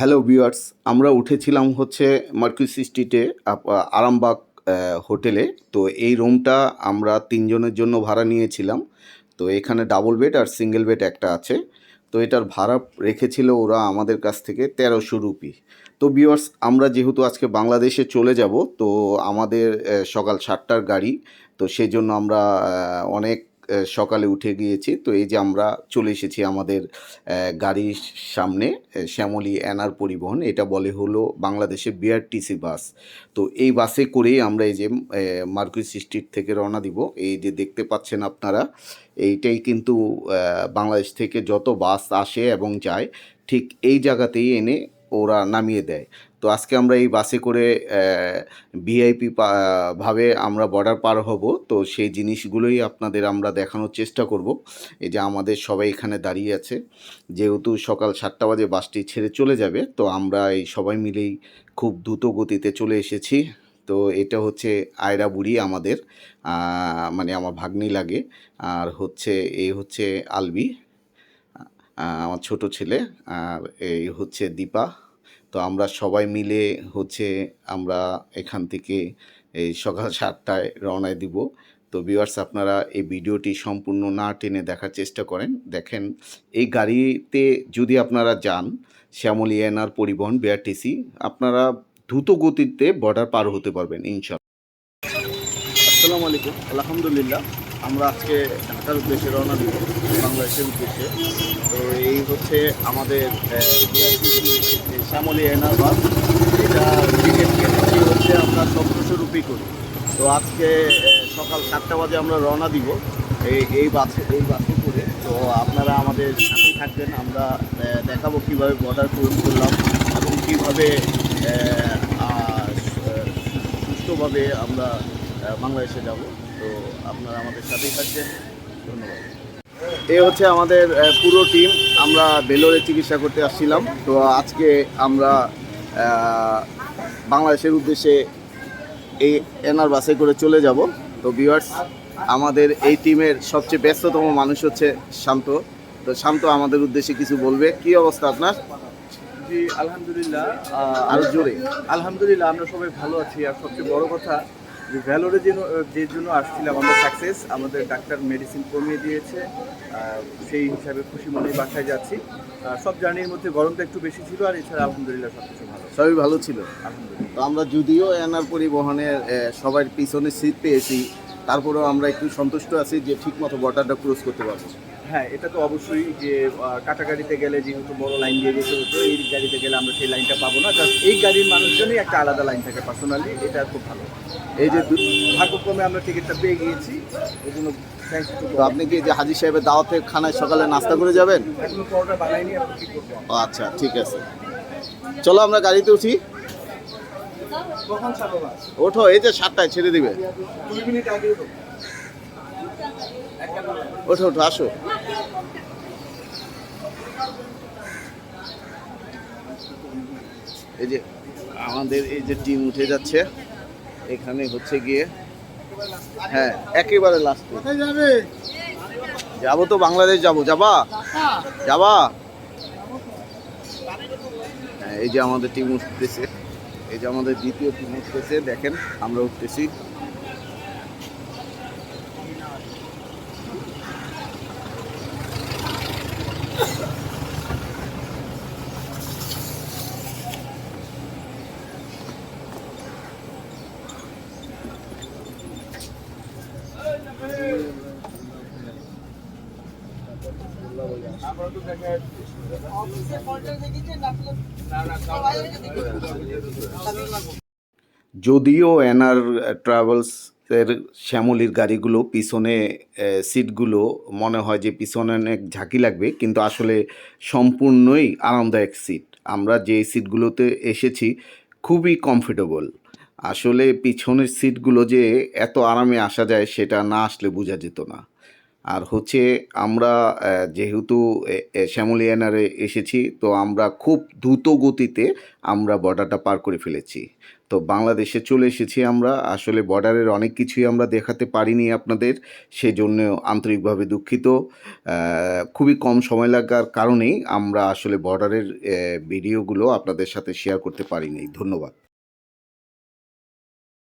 Hello viewers, আমরা উঠেছিলাম হচ্ছে মার্কুইস স্ট্রিটে আরামবাগ হোটেলে। তো এই রুমটা আমরা ৩ জনের জন্য ভাড়া নিয়েছিলাম। তো এখানে ডাবল বেড আর সিঙ্গেল বেড একটা আছে। তো এটার ভাড়া রেখেছিল ওরা আমাদের কাছ থেকে ১৩০০ রুপি। তো ভিউয়ার্স, আমরা যেহেতু আজকে বাংলাদেশে চলে যাব, তো আমাদের সকাল ৭টার গাড়ি। তো সেজন্য আমরা অনেক সকালে উঠে গিয়েছি। তো এই যে আমরা চলে এসেছি আমাদের গাড়ির সামনে, শ্যামলী এনআর পরিবহন। এটা বলে হলো বাংলাদেশের বিআরটিসি বাস। তো এই বাসে করেই আমরা এই যে মার্কুইস স্ট্রিট থেকে রওনা দিব। এই যে দেখতে পাচ্ছেন আপনারা, এইটাই কিন্তু বাংলাদেশ থেকে যত বাস আসে এবং যায় ঠিক এই জায়গাতেই এনে ওরা নামিয়ে দেয়। তো আজকে আমরা এই বাসে করে ভিআইপি ভাবে আমরা বর্ডার পার হব। তো সেই জিনিসগুলোই আপনাদের আমরা দেখানোর চেষ্টা করব। এই যে আমাদের সবাই এখানে দাঁড়িয়ে আছে, যেহেতু সকাল ৭টা বাজে বাসটি ছেড়ে চলে যাবে। তো আমরা এই সবাই মিলেই খুব দ্রুত গতিতে চলে এসেছি। তো এটা হচ্ছে আয়রা বুড়ি আমাদের, মানে আমার ভাগ্নি লাগে। আর হচ্ছে এই হচ্ছে আলবি, আমার ছোট ছেলে। আর এই হচ্ছে দীপা। তো আমরা সবাই মিলে হচ্ছে আমরা এখান থেকে এই সকাল ৭টায় রওনা দিব। তো ভিউয়ার্স, আপনারা এই ভিডিওটি সম্পূর্ণ না টেনে দেখার চেষ্টা করেন। দেখেন, এই গাড়িতে যদি আপনারা যান, শ্যামলী এনআর পরিবহন বিআরটিসি, আপনারা দ্রুত গতিতে বর্ডার পার হতে পারবেন ইনশাল্লাহ। আসসালামু আলাইকুম, আলহামদুলিল্লাহ। আমরা আজকে ঢাকার উদ্দেশ্যে রওনা দিব, বাংলাদেশের উদ্দেশ্যে। তো এই হচ্ছে আমাদের শ্যামলী এনআর বাস। এটা টিকিট কেটেছি হচ্ছে আমরা ১৭০০ রুপি করি। তো আজকে সকাল ৭টা বাজে আমরা রওনা দিব এই বাসে করে। তো আপনারা আমাদের সাথেই থাকবেন। আমরা দেখাবো কীভাবে বর্ডার ক্রস করলাম এবং কীভাবে সুষ্ঠুভাবে আমরা বাংলাদেশে যাব। তো আপনারা আমাদের সাথেই থাকবেন, ধন্যবাদ। এই হচ্ছে আমাদের পুরো টিম। আমরা ভেলোরে চিকিৎসা করতে আসছিলাম। তো আজকে আমরা বাংলাদেশের উদ্দেশ্যে এই এনআর বাসে করে চলে যাব। তো ভিউয়ার্স, আমাদের এই টিমের সবচেয়ে ব্যস্ততম মানুষ হচ্ছে শান্ত। তো শান্ত আমাদের উদ্দেশ্যে কিছু বলবে। কি অবস্থা আপনার? জি আলহামদুলিল্লাহ। আরো জোরে। আলহামদুলিল্লাহ, আমরা সবাই ভালো আছি। আর সবচেয়ে বড় কথা যে ভ্যালোরে যে জন্য আসছিলাম আমরা সাকসেস, আমাদের ডাক্তার মেডিসিন কমিয়ে দিয়েছে। সেই হিসাবে খুশি মনেই বাসায় যাচ্ছি। সব জার্নির মধ্যে গরমটা একটু বেশি ছিল, আর এছাড়া আলহামদুলিল্লাহ সব কিছু ভালো, সবই ভালো ছিল। আলহামদুলিল্লাহ। তো আমরা যদিও এনআর পরিবহনের সবার পিছনে সিট পেয়েছি, তারপরেও আমরা একটু সন্তুষ্ট আছি যে ঠিকমতো বর্ডারটা ক্রস করতে পারবো। হ্যাঁ, এটা তো অবশ্যই যে কাটা গাড়িতে গেলে যেহেতু বড় লাইন দিয়ে যেতে হতো, এই গাড়িতে গেলে আমরা সেই লাইনটা পাবো না। জাস্ট এই গাড়ির মানুষজনই একটা আলাদা লাইন থাকে পার্সোনালি, এটা খুব ভালো। এই যে ভাগ্যক্রমে আমরা টিকিটটা পেয়ে গিয়েছি, এই জন্য থ্যাংকস টু। তো আপনি কি যে হাজি সাহেবের দাওয়াতে খানায় সকালে নাস্তা করে যাবেন? এখনো পরোটা বানাইনি, আপনি কি করবো? ও আচ্ছা, ঠিক আছে, চলো আমরা গাড়িতে উঠি। কখন ছাড়বো বাস? ওঠো, এই যে ৭টায় ছেড়ে দিবে। 2 মিনিট আগে তো ওঠো ওঠো, আসো। এই যে আমাদের এই যে টিম উঠে যাচ্ছে, এখানে হচ্ছে গিয়ে, হ্যাঁ একেবারে লাস্ট। কোথায় যাবে? যাবো তো, বাংলাদেশ যাবো। যাবা? যাবা? হ্যাঁ, এই যে আমাদের টিম উঠতেছে, এই যে আমাদের দ্বিতীয় টিম উঠতেছে, দেখেন আমরা উঠতেছি। যদিও এনআর ট্রাভেলসের শ্যামলীর গাড়িগুলো পিছনে সিটগুলো মনে হয় যে পিছনে অনেক ঝাঁকি লাগবে, কিন্তু আসলে সম্পূর্ণই আরামদায়ক সিট। আমরা যে সিটগুলোতে এসেছি খুবই কমফোর্টেবল। আসলে পিছনের সিটগুলো যে এত আরামে আসা যায় সেটা না আসলে বোঝা যেত না। আর হচ্ছে আমরা যেহেতু শ্যামলিয়ানারে এসেছি, তো আমরা খুব দ্রুত গতিতে আমরা বর্ডারটা পার করে ফেলেছি। তো বাংলাদেশে চলে এসেছি আমরা। আসলে বর্ডারের অনেক কিছুই আমরা দেখাতে পারিনি আপনাদের, সেজন্য আন্তরিকভাবে দুঃখিত। খুবই কম সময় লাগার কারণেই আমরা আসলে বর্ডারের ভিডিওগুলো আপনাদের সাথে শেয়ার করতে পারিনি। ধন্যবাদ।